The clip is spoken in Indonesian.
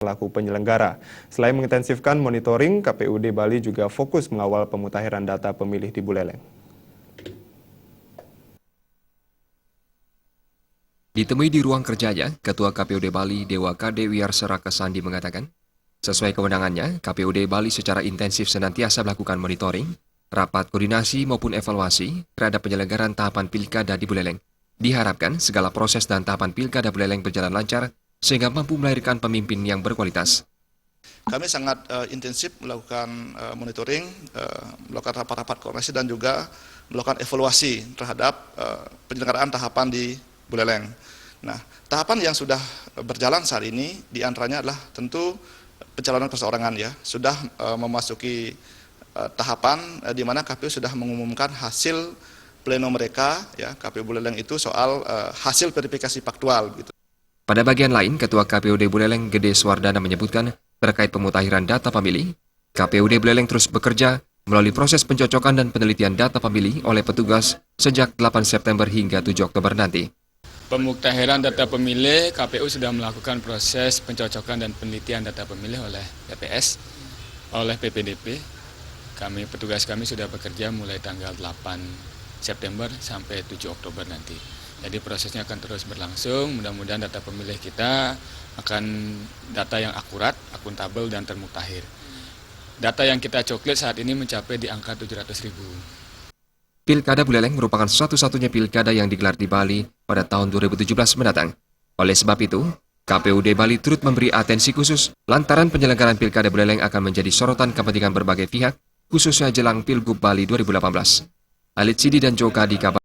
pelaku penyelenggara. Selain mengintensifkan monitoring, KPUD Bali juga fokus mengawal pemutahiran data pemilih di Buleleng. Ditemui di ruang kerjanya, Ketua KPUD Bali Dewa Kade Wiyarsaraka Sandi mengatakan, sesuai kewenangannya, KPUD Bali secara intensif senantiasa melakukan monitoring, rapat koordinasi maupun evaluasi terhadap penyelenggaraan tahapan pilkada di Buleleng. Diharapkan segala proses dan tahapan pilkada Buleleng berjalan lancar sehingga mampu melahirkan pemimpin yang berkualitas. Kami sangat intensif melakukan monitoring, melakukan rapat-rapat koordinasi dan juga melakukan evaluasi terhadap penyelenggaraan tahapan di Buleleng. Nah, tahapan yang sudah berjalan saat ini diantaranya adalah tentu pencalonan perseorangan ya, sudah memasuki tahapan di mana KPU sudah mengumumkan hasil pleno mereka ya, KPU Buleleng itu soal hasil verifikasi faktual gitu. Pada bagian lain, Ketua KPUD Buleleng Gede Swardana menyebutkan terkait pemutahiran data pemilih, KPUD Buleleng terus bekerja melalui proses pencocokan dan penelitian data pemilih oleh petugas sejak 8 September hingga 7 Oktober nanti. Pemutahiran data pemilih, KPU sudah melakukan proses pencocokan dan penelitian data pemilih oleh PPS, oleh PPDP. Petugas kami sudah bekerja mulai tanggal 8 September sampai 7 Oktober nanti. Jadi prosesnya akan terus berlangsung, mudah-mudahan data pemilih kita akan data yang akurat, akuntabel, dan termutakhir. Data yang kita coklat saat ini mencapai di angka 700.000. Pilkada Buleleng merupakan satu-satunya pilkada yang digelar di Bali pada tahun 2017 mendatang. Oleh sebab itu, KPUD Bali turut memberi atensi khusus lantaran penyelenggaraan Pilkada Buleleng akan menjadi sorotan kepentingan berbagai pihak, khususnya jelang Pilgub Bali 2018. Alit Sidi dan Joka di kabar.